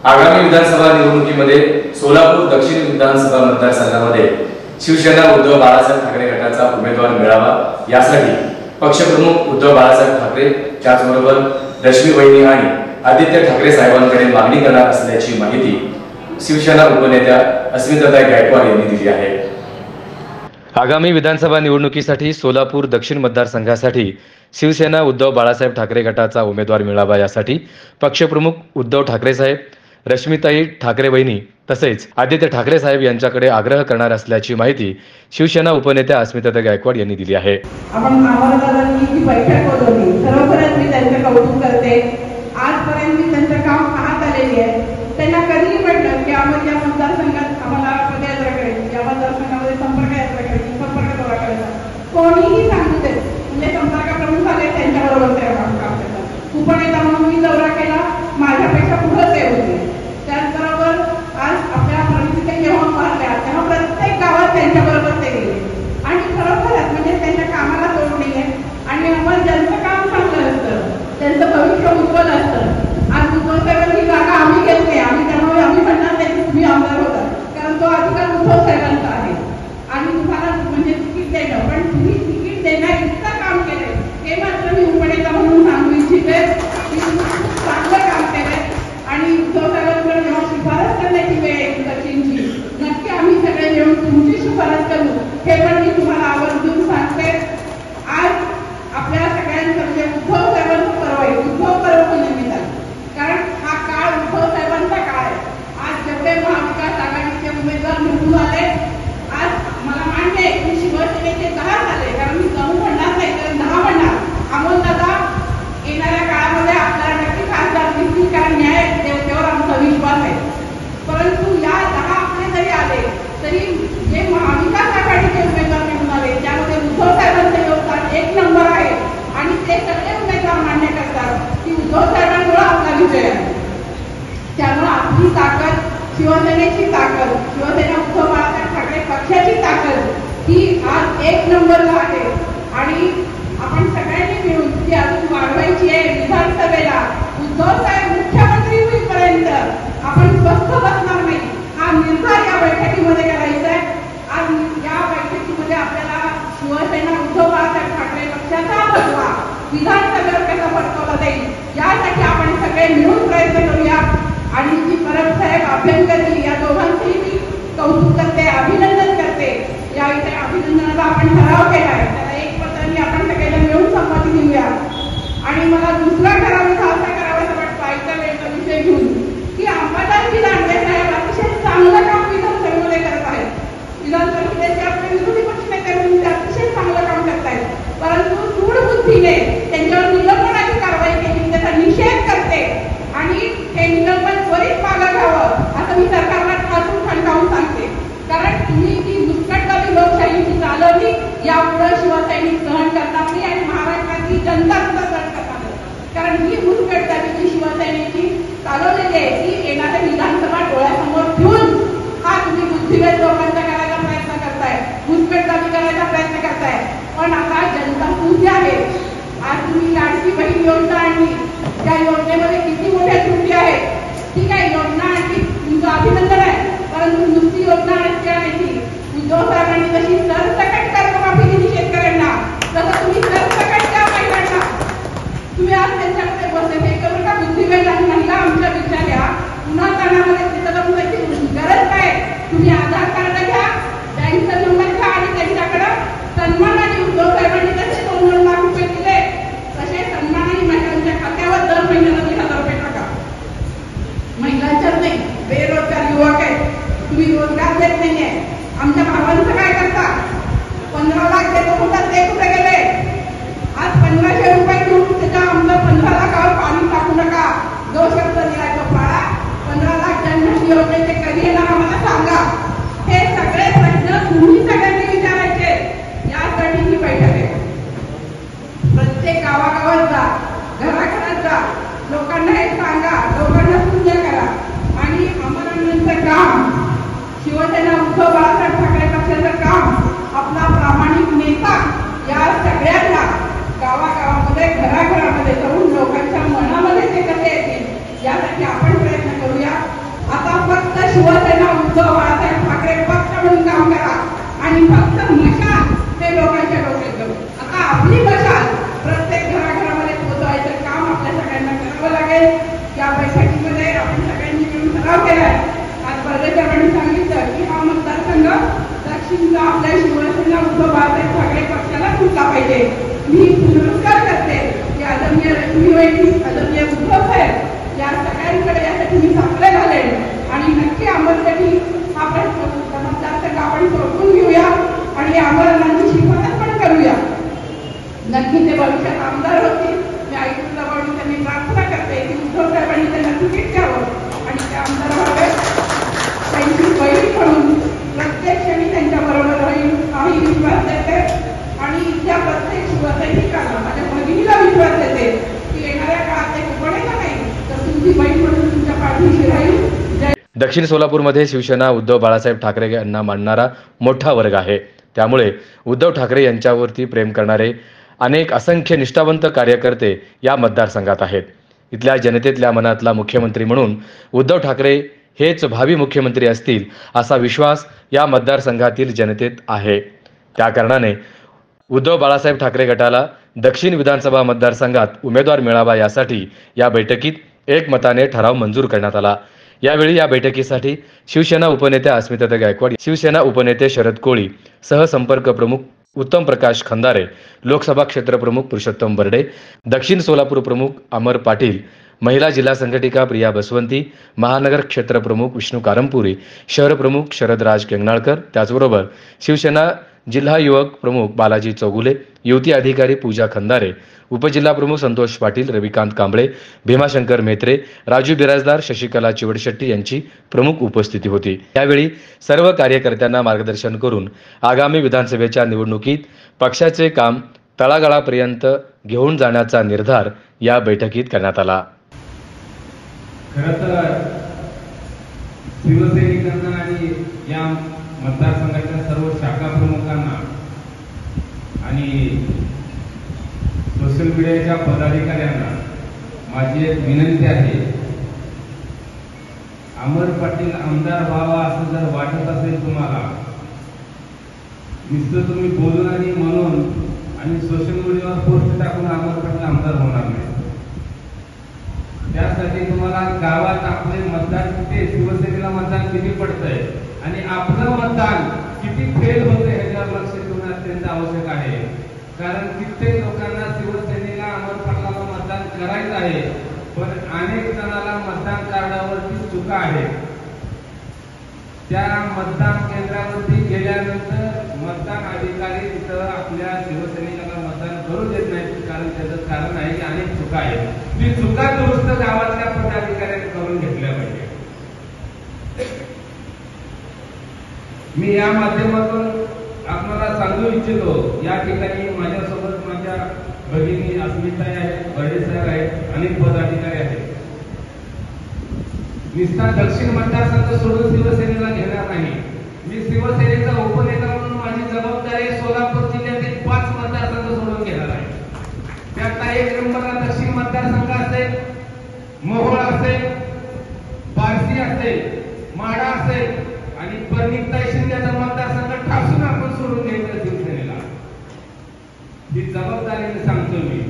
आगामी विधानसभा निवडणुकीमध्ये सोलापूर दक्षिण विधानसभा मतदारसंघामध्ये शिवसेना उद्धव बाळासाहेब ठाकरे गटाचा उमेदवार मिळावा यासाठी पक्षप्रमुख उद्धव बाळासाहेब ठाकरे त्याचबरोबर रश्मी वहिनी आणि आदित्य ठाकरे साहेबांकडे मागणी करणार असल्याची माहिती शिवसेना उपनेत्या अस्मिताताई गायकवाड यांनी दिली आहे। आगामी विधानसभा निवडणुकीसाठी सोलापूर दक्षिण मतदारसंघासाठी शिवसेना उद्धव बाळासाहेब ठाकरे गटाचा उमेदवार मिळावा यासाठी पक्षप्रमुख उद्धव ठाकरे साहेब, रश्मिताई ठाकरे बहिणी तसेच आदित्य ठाकरे साहेब यांच्याकडे आग्रह करणार असल्याची माहिती शिवसेना उपनेत्या अस्मिताताई गायकवाड यांनी दिली आहे। आपण आम्हालांनी ही बैठक बोलवली, खरोखरच मी त्यांचे कौतुक करते। आजपर्यंत मी त्यांचं काम पाहत आलेली आहे। त्यांना कधीही म्हटलं की आम्हाला या मतदारसंघात आम्हाला पदयात्रा करायची, या मतदारसंघामध्ये संपर्क यात्रा करायची, संपर्क दौरा करायचा, कोणीही सांगू दे म्हणजे संपर्क प्रमुख आले त्यांच्याबरोबर ते काम करतात। उपनेता म्हणून मी दौरा केला, माझ्यापेक्षा पुढे ते होते। त्याचबरोबर आज आपल्या परिस्थिती जेव्हा पाहिल्या तेव्हा प्रत्येक गावात त्यांच्याबरोबर ते गेले आणि खरोखरच म्हणजे त्यांच्या कामाला तोड नाही आहे आणि आम्हाला ज्यांचं काम चांगलं असतं त्यांचं भविष्य उज्ज्वल असतं। आज उद्धव साहेबांची जागा आम्ही घेतली आणि त्यामुळे आम्ही म्हणणार नाही की तुम्ही आमदार होता, कारण तो अधिकार उद्धव साहेबांचा आहे आणि तुम्हाला म्हणजे तिकीट देणं, पण तुम्ही तिकीट देणं इतकं काम केलंय हे मात्र मी उपनेता म्हणून सांगू इच्छिते की तुम्ही चांगलं काम केलंय आणि उद्धव साहेबांकडे जेव्हा शिफारस करण्याची वेळ येईल सचिनची, नक्की आम्ही सगळे मिळून तुमची शिफारस करू हे पण मी तुम्हाला आवर्जून सांगते। आज आपल्या सगळ्यांचं म्हणजे उद्धव साहेबांचं पर्व आहे, उद्धव पर्व निमित्त, कारण हा काळ उद्धव साहेबांचा काळ आहे। आज जेवढे महाविकास आघाडीचे उमेदवार निवडून आले, आज मला मान्य आहे की शिवसेनेचे 10 झाले, कारण मी 9 म्हणणार नाही तर 10 म्हणणार। अमोल दादा येणाऱ्या काळामध्ये आपल्याला नक्की खासदार दिसतील, कारण न्याय देवतेवर आमचा विश्वास आहे। परंतु या 10 आपले जरी आले तरी जे महाविकास आघाडीचे उमेदवार निवडून आले त्यामध्ये उद्धव साहेबांचे योगदान 1 नंबर आहे आणि ते सगळे उमेदवार मान्य करतात की उद्धव साहेबांमुळे आपला विजय आहे। त्यामुळे आपली ताकद, शिवसेनेची ताकद, शिवसेना उद्धव बाळासाहेब ठाकरे पक्षाची ताकद ही आज 1 नंबरला आहे आणि आपण सगळ्यांनी मिळून ती अजून वाढवायची आहे। विधानसभेला उद्धव साहेब मुख्यमंत्री होईपर्यंत आपण स्वस्थ बसणार नाही, हा निर्धार या बैठकीमध्ये करायचा आहे। आज या बैठकीमध्ये आपल्याला शिवसेना उद्धव बाळासाहेब ठाकरे पक्षाचा भगवा विधानसभेवर कसा फडकवला जाईल यासाठी आपण सगळे मिळून प्रयत्न करूया। आणि जी परब साहेब अभ्यंकर या दोघांचेही मी कौतुक करते, अभिनंदन करते। या इथे अभिनंदनाला आपण ठराव केला आहे, त्याला एक पत्राने आपण सगळ्यांना मिळून संमती देऊया। आणि मला दुसरा ठराव असा करावासा वाटतो आजच्या वेळेचा विषय घेऊन की अंबादासजी दानवे साहेब अतिशय चांगलं काम विधानसभेमध्ये करत आहेत। विधान परिषदेचे आपले विरोधी पक्षनेते म्हणून ते अतिशय चांगलं काम करत आहेत, परंतु सूडबुद्धीने त्यांच्यावर निलंबनाची कारवाई केली, त्याचा निषेध करते आणि हे निलंबन त्वरित मागे घ्यावं असं मी सरकारला ठासून ठणकावून सांगते। कारण तुम्ही जी मुस्कटदाबी लोकशाहीची चालवली यापुढे शिवसैनिक सहन करणार नाही आणि महाराष्ट्राची जनता सुद्धा सहन करणार नाही, कारण ही मुस्कटदाबी जी शिवसेनेची चालवलेली आहे ती येणाऱ्या विधानसभा डोळ्यासमोर ठेवून हा तुम्ही बुद्धिभेद लोकांचा करायचा प्रयत्न करताय, मुस्कटदाबी करायचा प्रयत्न करताय। पण आता जनता तुझी आहे। आज तुम्ही लाडकी बहीण योजना आणली, त्या योजनेमध्ये किती मोठ्या त्रुटी आहेत, ठीक आहे योजना आणली तुमचं अभिनंदन आहे, परंतु नुसती योजना आणायची उद्धव साहेबांनी जशी सरसकट कर्जमाफी दिली शेतकऱ्यांना तसं तुम्ही सरसकट त्या महिलांना तुम्ही आज त्यांच्याकडे बसले हे करू का? बुद्धिबळ आणि महिला आमच्या विचार्या पुन्हा ताणामध्ये तिथं जाऊन त्याची गरज काय? तुम्ही आधार कार्ड घ्या, बँकचा नंबर घ्या आणि त्यांच्याकडे सन्मानाने उद्धव साहेबांनी तसे 2 लाख रुपये दिले तसे सन्मानाने महिलांच्या खात्यावर दर महिन्याला 1,000 रुपये टाका। महिलांच्याच नाही, बेरोजगार युवक आहेत, तुम्ही रोजगार देत नाहीये। आमच्या भावांचं काय करता? 15 लाख देतो म्हणतात, ते कुठे गेले? आज 1500 रुपये घेऊन त्याच्या आमदार 15 लाखावर पाणी टाकू नका, जो शब्द दिलाय तो पाळा। 15 लाख जन्मश्री योजनेचे कधी येणार आम्हाला सांगा। हे सगळे प्रश्न तुम्ही सगळ्यांनी विचारायचे, यासाठी ही बैठक आहे। प्रत्येक गावागावात जा, घराघरात जा, लोकांना हे सांगा, लोकांना सूचना करा आणि अमरानंदचं काम, शिवसेना उद्धव बाळासाहेब ठाकरे पक्षाचं काम, आपला प्रामाणिक नेता या सगळ्यांना गावागावामध्ये घराघरामध्ये जाऊन लोकांच्या मनामध्ये ते कसे येतील यासाठी आपण प्रयत्न करूया। शिवसेना उद्धव बाळासाहेब ठाकरे पक्ष म्हणून काम करा आणि फक्त मशाल हे लोकांच्या डोक्यात घेऊ. आता आपली मशाल प्रत्येक घराघरामध्ये पोहोचवायचं काम आपल्या सगळ्यांना करावं लागेल. या बैठकीमध्ये आपण सगळ्यांनी मिळून ठराव केलाय. आज बर्वेकरांनी सांगितलं की हा मतदारसंघ दक्षिणचा आपल्या शिवसेना उद्धव बाळासाहेब ठाकरे पक्षाला फुटला पाहिजे. मी पुनरुच्चार करते की आदरणीय लक्ष्मीबाई, आदरणीय उद्धव साहेब या सगळ्यांकडे यासाठी मी साकडे घालेन आणि नक्की अमरसाठी हा प्रश्न मतदारसंघ आपण सोडून घेऊया आणि अमरांची शिफारस पण करूया. नक्की ते भविष्यात आमदार होतील. मी आयुष्याजवळ त्यांनी प्रार्थना करते की उद्धव साहेबांनी त्यांना तिकीट द्यावं आणि ते आमदार व्हावे. त्यांची बहीण म्हणून प्रत्यक्षाने त्यांच्या बरोबर राहील हाही विश्वास देते आणि इथल्या प्रत्येक शिवसैनिकाला माझ्या भगिनीला विश्वास देते की येणाऱ्या काळात एक बनेला नाही तर तुमची बहीण म्हणून तुमच्या पाठीशी राहील. दक्षिण सोलापूरमध्ये शिवसेना उद्धव बाळासाहेब ठाकरे यांना मानणारा मोठा वर्ग आहे. त्यामुळे उद्धव ठाकरे यांच्यावरती प्रेम करणारे अनेक असंख्य निष्ठावंत कार्यकर्ते या मतदारसंघात आहेत. इथल्या जनतेतल्या मनातला मुख्यमंत्री म्हणून उद्धव ठाकरे हेच भावी मुख्यमंत्री असतील असा विश्वास या मतदारसंघातील जनतेत आहे. त्या कारणाने उद्धव बाळासाहेब ठाकरे गटाला दक्षिण विधानसभा मतदारसंघात उमेदवार मिळावा यासाठी या बैठकीत एकमताने ठराव मंजूर करण्यात आला. यावेळी या बैठकीसाठी शिवसेना उपनेते अस्मिताताई गायकवाड, शिवसेना उपनेते शरद कोळी, सहसंपर्क प्रमुख उत्तम प्रकाश खंदारे, लोकसभा क्षेत्र प्रमुख पुरुषोत्तम बर्डे, दक्षिण सोलापूर प्रमुख अमर पाटील, महिला जिल्हा संघटिका प्रिया बसवंती, महानगर क्षेत्र प्रमुख विष्णू कारंपुरी, शहर प्रमुख शरदराज केंगणाळकर, त्याचबरोबर शिवसेना जिल्हा युवक प्रमुख बालाजी चौगुले, युवती अधिकारी पूजा खंदारे, उपजिल्हा प्रमुख संतोष पाटील, रविकांत कांबळे, भीमाशंकर मेत्रे, राजू बिराजदार, शशिकला चिवडशेट्टी यांची प्रमुख उपस्थिती होती. यावेळी सर्व कार्यकर्त्यांना मार्गदर्शन करून आगामी विधानसभेच्या निवडणुकीत पक्षाचे काम तळागाळापर्यंत घेऊन जाण्याचा निर्धार या बैठकीत करण्यात आला. खरं तर शिवसैनिकांना आणि या मतदारसंघाच्या सर्व शाखा प्रमुखांना आणि सोशल मीडियाच्या पदाधिकाऱ्यांना माझी एक विनंती आहे. अमर पाटील आमदार व्हावा असं जर वाटत असेल तुम्हाला, नुसतं तुम्ही बोलून आणि म्हणून आणि सोशल मीडियावर पोस्ट टाकून अमर पाटील आमदार होणार नाही. त्यासाठी तुम्हाला गावात आपले मतदान किती, शिवसेनेला मतदान किती पडतंय आणि आपलं मतदान किती फेल होतं ह्याच्यावर लक्ष ठेवणं अत्यंत आवश्यक आहे. कारण कित्येक लोकांना शिवसेनेला अमर पाटलाला मतदान करायचं आहे, पण अनेक जणांना मतदान कार्डावरती चुका आहेत. त्या मतदान केंद्रावरती गेल्यानंतर मतदान अधिकारी तिथं आपल्या शिवसैनिकांना मतदान करू देत नाहीत. कारण त्याचं कारण आहे की अनेक चुका आहेत. ती चुका दुरुस्त गावातल्या पदाधिकाऱ्यांनी करून घेतल्या पाहिजे. मी या माध्यमातून आपल्याला सांगू इच्छितो, या ठिकाणी माझ्यासोबत माझ्या भगिनी अस्मिताई आहेत, बर्डे साहेब आहेत, अनेक पदाधिकारी आहेत. निस्ता दक्षिण मतदारसंघ सोडून शिवसेनेला घेणार नाही. मी शिवसेनेचा उपनेता म्हणून माझी जबाबदारी सोलापूर जिल्ह्यातील 5 मतदारसंघ सोडून घेणार आहे. त्यातला 1 नंबरला दक्षिण मतदारसंघ असेल, मोहोळ असेल, बार्शी असेल, माढा असेल आणि परनिताई शिंदेचा मतदारसंघ ठासून आपण सोडून घ्यायचं शिवसेनेला. ही जबाबदारीने सांगतो मी.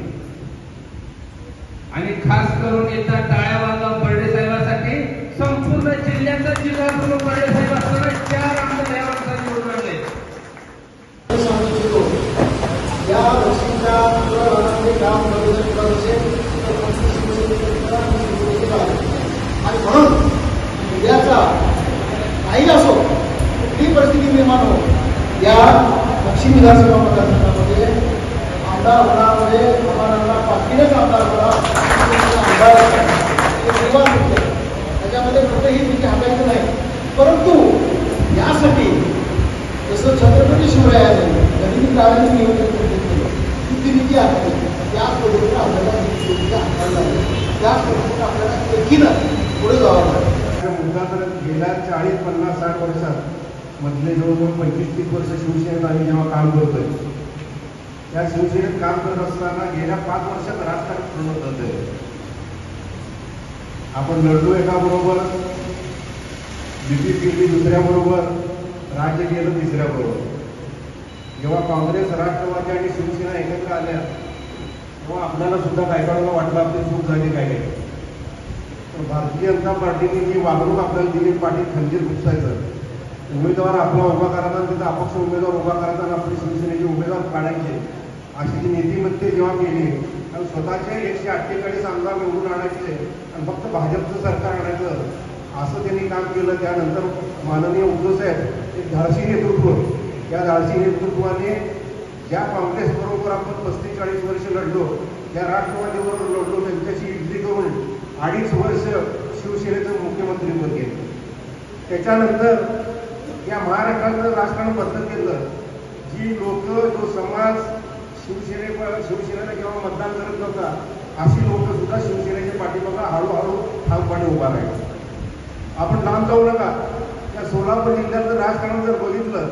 आणि खास करून येत्या टाळ्या वाजवा बर्डे साहेबांसाठी संपूर्ण जिल्ह्याचा जिल्हा प्रमुख बर्डे साहेब असताना 4 आमदार या वर्षात निवडून आले. या वर्षीच्या काम आणि म्हणून उद्याचा काही असो, कुठली परिस्थिती निर्माण हो, या दक्षिण विधानसभा मतदारसंघामध्ये आमदार होण्यामध्ये आम्हाला पाठीनेच आमदार होणार आमदार त्याच्यामध्ये कुठेही तिथे हातायचं नाही. परंतु यासाठी जसं छत्रपती शिवरायाने गनिमी काळाने नियोजन केलं, युद्धनीती आखली, त्याच पद्धतीने आपल्याला युद्धनीतीचा हाताळला लागेल. त्याच पद्धतीने आपल्याला एकीनं पुढे जावं लागेल. मुद्दा तर गेल्या 40, 50, 60 वर्षात मधले जवळजवळ 25-30 वर्ष शिवसेनेत आम्ही जेव्हा काम करतोय, त्या शिवसेनेत काम करत असताना गेल्या 5 वर्षात राजकारण सुरू होतं. आपण लढलो एका बरोबर युती केली दुसऱ्याबरोबर, राज्य केलं तिसऱ्याबरोबर. जेव्हा काँग्रेस, राष्ट्रवादी आणि शिवसेना एकत्र आल्या तेव्हा आपल्याला सुद्धा काय काळाला वाटलं आपली चूक झाली काय काय. तर भारतीय जनता पार्टीने जी वागणूक आपल्याला दिली, पाठीत खंजीर घुसायचं, उमेदवार आपला उभा करायचा, तिथं अपक्ष उमेदवार उभा करायचा आणि आपली शिवसेनेचे उमेदवार काढायचे, अशी जी नीतिमत्ते जेव्हा केली आणि स्वतःचे 148 आमदार निवडून आणायचे आणि फक्त भाजपचं सरकार आणायचं, असं त्यांनी काम केलं. त्यानंतर माननीय उद्धव साहेब एक धाडसी नेतृत्व, त्या धाडसी नेतृत्वाने ज्या काँग्रेसबरोबर आपण 35-40 वर्ष लढलो, त्या राष्ट्रवादीबरोबर लढलो, त्यांच्याशी युती करून 2.5 वर्ष शिवसेनेचं मुख्यमंत्रीपद घेतलं. त्याच्यानंतर या महाराष्ट्राचं राजकारण बदलत गेलं. जी लोक, जो समाज शिवसेनेला जेव्हा मतदान करत नव्हता, अशी लोक सुद्धा शिवसेनेच्या पाठीमागा हळूहळू ठामपणे उभा राहिले. आपण लांब जाऊ नका, त्या सोलापूर जिल्ह्यातलं राजकारण जर बघितलं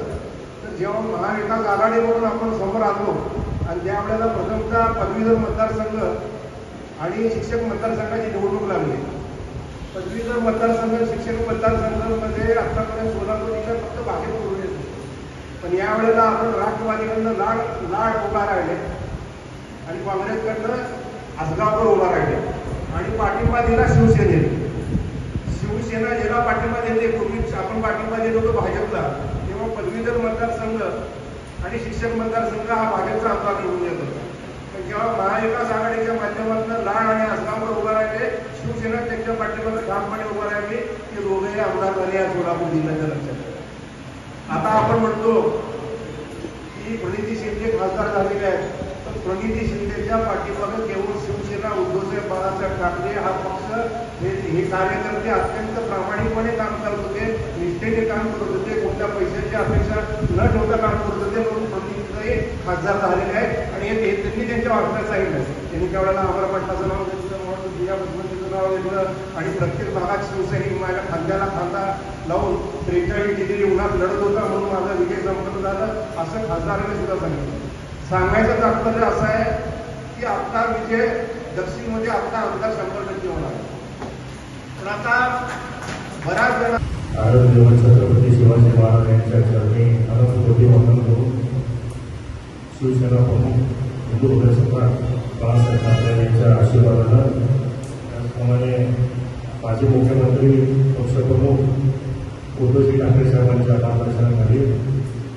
तर जेव्हा महाविकास आघाडी म्हणून आपण समोर आलो आणि त्यावेळेला प्रथमतः पदवीधर मतदारसंघ आणि शिक्षक मतदारसंघाची निवडणूक लागली. पदवीधर मतदारसंघ, शिक्षक मतदारसंघामध्ये आतापर्यंत सोलापूर जिल्ह्यात फक्त भाजप करून येतो, पण यावेळेला आपण राष्ट्रवादीकडनं लाड उभा राहिले आणि काँग्रेसकडनं आसगावकर उभा राहिले आणि पाठिंबा दिला शिवसेनेने. शिवसेना ज्याला पाठिंबा देते, पूर्वी आपण पाठिंबा देत होतो भाजपला, तेव्हा पदवीधर मतदारसंघ आणि शिक्षक मतदारसंघ हा भाजपचा आमदार निवडून येत होता. पण जेव्हा महाविकास आघाडीच्या माध्यमातून लाड आणि आसगावकर उभा राहिले, शिवसेना त्यांच्या पाठिंबाला ठामपणे उभा राहिली, ते दोघेही आमदार झाले या सोलापूर जिल्ह्याच्या लक्षात. आता आपण म्हणतो की प्रणिती शिंदे खासदार झालेले आहेत, पण प्रणिती शिंदेच्या पाठीमागे केवळ शिवसेना, उद्धवसाहेब बाळासाहेब ठाकरे हा पक्ष, हे कार्यकर्ते अत्यंत प्रामाणिकपणे काम करत होते, निष्ठेने काम करत होते, कोणत्या पैशाची अपेक्षा न ठेवता काम करत होते, म्हणून प्रणितीताई खासदार झालेले आहेत. आणि हे त्यांनी त्यांच्या वाटण्यात सांगितलं. त्यांनी त्यावेळेला अमर पटलाचं नाव घेतलं, म्हणून दिया बसवंतीचं नाव घेतलं आणि प्रत्येक भागात शिवसैनिक माझ्या खांद्याला खांदा लावून 43 डिग्री उन्हात लढत होता म्हणून माझा विजय संपन्न झालं, असं खासदारांनी सुद्धा सांगितलं. सांगायचं तात्पर्य असं आहे की आपला विजय दक्षिणमध्ये आपला आमदार 100% होणार. पण आता बऱ्याच जण आदरणीय छत्रपती शिवाजी महाराज यांच्या चरणी अनंतकोटी वंदन करून शिवसेना प्रमुख हिंदू हृदय सम्राट बाळासाहेब ठाकरे यांच्या आशीर्वादानं, त्याचप्रमाणे माजी मुख्यमंत्री पक्षप्रमुख उद्धवजी ठाकरे साहेबांच्या मार्गदर्शनाखाली,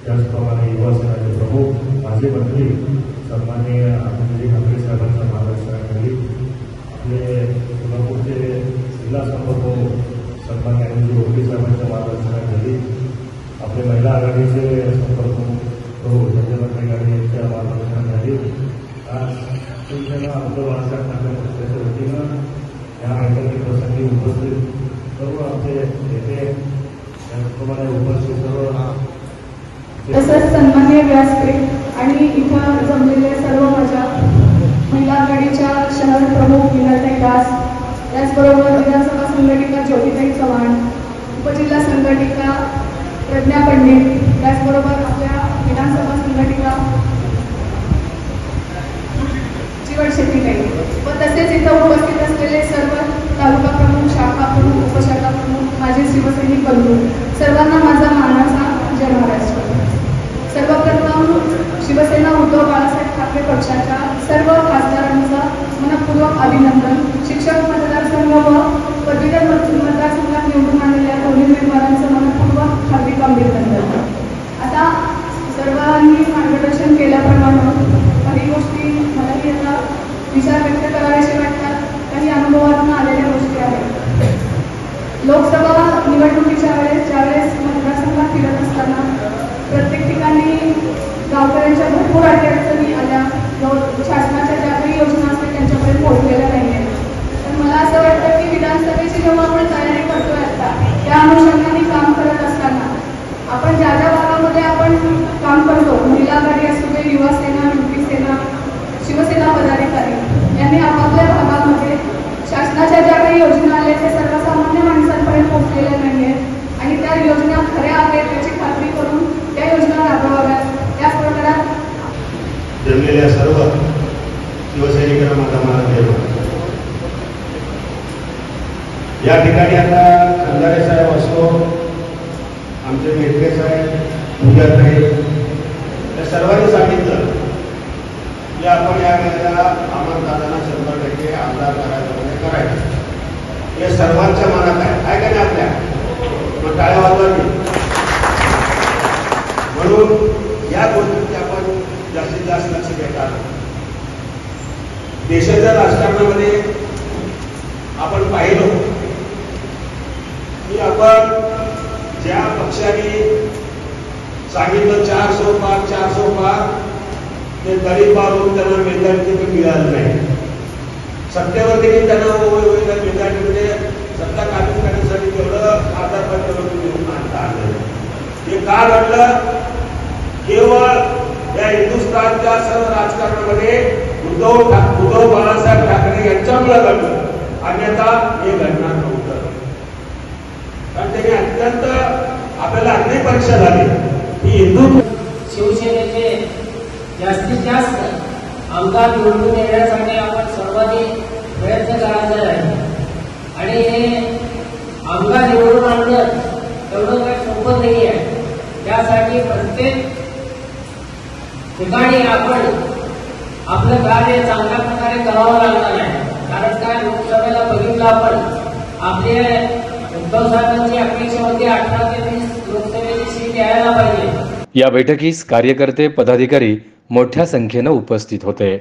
त्याचप्रमाणे युवासेनाचे प्रमुख माजी मंत्री सन्माननीय अनिलजी ठाकरे साहेबांच्या मार्गदर्शनाखाली, आपले सोलापूरचे जिल्हा संपर्क सन्माननीय अनिलजी ओके साहेबांच्या मार्गदर्शनाखाली, आपले महिला आघाडीचे संपर्क प्रमुख संजय गाडी यांच्या मार्गदर्शनाखाली आज शिवसेना उद्धव बाळासाहेब ठाकरे पक्षाच्या वतीनं या ऐतिहासिक प्रसंगी उपस्थित सर्व आमचे नेते, त्याचप्रमाणे उपस्थित सर्व तसंच सन्माननीय व्यासपीठ आणि इथं जमलेले सर्व माझ्या महिला आघाडीच्या शहर प्रमुख मीनाताई दास, त्याचबरोबर विधानसभा संघटिका ज्योतिताई चव्हाण, उपजिल्हा संघटिका प्रज्ञा पंडित, त्याचबरोबर आपल्या विधानसभा संघटिका जीवन शेट्टीताई व तसेच इथं उपस्थित असलेले सर्व तालुका प्रमुख, शाखा प्रमुख, उपशाखा प्रमुख, माझे शिवसैनिक बंधू, सर्वांना माझा मानाचा जय महाराष्ट्र. सर्वप्रथम शिवसेना उद्धव बाळासाहेब ठाकरे पक्षाच्या सर्व खासदारांचं मनपूर्वक अभिनंदन. शिक्षक मतदारसंघ व पदवीधर मतदारसंघात निवडून आलेल्या दोन्ही उमेदवारांचं मनपूर्वक हार्दिक अभिनंदन. आता सर्वांनी मार्गदर्शन केल्याप्रमाणे काही गोष्टी मलाही आता विचार व्यक्त करावेसे वाटतात, काही अनुभवातून आलेल्या गोष्टी आहेत. लोकसभा निवडणुकीच्या वेळेस ज्यावेळेस मतदारसंघात फिरत असताना प्रत्येक ठिकाणी गावकऱ्यांच्या भरपूर अडचणी आल्या, शासनाच्या ज्या काही योजना असतात त्यांच्यापर्यंत पोहोचलेल्या नाही आहेत. पण मला असं वाटतं की विधानसभेची जेव्हा आपण तयारी करतोय आता, त्या अनुषंगाने काम करत असताना आपण ज्या ज्या भागामध्ये आपण काम करतो, महिला आघाडी असू दे, युवा सेना, युती सेना, शिवसेना पदाधिकारी यांनी आपापल्या भागामध्ये शासनाच्या ज्या काही योजना आल्या त्या सर्वसामान्य माणसांपर्यंत पोहोचलेल्या नाही आहेत आणि त्या योजना खऱ्या आहेत याची खात्री करून त्या योजना राबवाव्यात. त्याच प्रकारात जमलेल्या सर्व शिवसैनिकांना माझा मान देतो. या ठिकाणी आता खंदारे साहेब असो, येणाऱ्या अमरदादांना 100% आमदार करायचं हे सर्वांच्या मनात आहे का नाही आपल्या? मग टाळ्या वाजवावी. म्हणून या गोष्टींची आपण जास्तीत जास्त लक्ष देतात. देशाच्या राजकारणामध्ये आपण पाहिलो की आपण ज्या पक्षाने सांगितलं 400 पार ते गरीब बाळून त्यांना मेंढाटी मिळालं नाही. सत्तेवरती त्यांना मेंढाटीमध्ये सत्ता काबीज करण्यासाठी तेवढं आधारपत्र घेऊन आणता आलं. हे का घडलं? केवळ या हिंदुस्थानच्या सर्व राजकारणामध्ये उद्धव बाळासाहेब ठाकरे यांच्यामुळे घडलं, अन्यथा हे घडणार नव्हतं. कारण त्यांनी अत्यंत आपल्याला अनेक परीक्षा झाली ही हिंदू शिवसेनेचे जास्तीत जास्त आमदार निवडून येण्यासाठी आपण सर्वांनी प्रयत्न करायचा आहे. आणि हे आमदार निवडून आणणं तेवढं काही सोपं नाही आहे. त्यासाठी प्रत्येक ठिकाणी आपण आपलं कार्य चांगल्या प्रकारे करावं लागणार आहे. कारण काय, लोकसभेला बघितलं आपण, आपले उद्धव साहेबांची अपेक्षा होती 18 ते 20 लोकसभेची सीट यायला पाहिजे. या बैठकीस कार्यकर्ते पदाधिकारी मोठ्या संख्येने उपस्थित होते.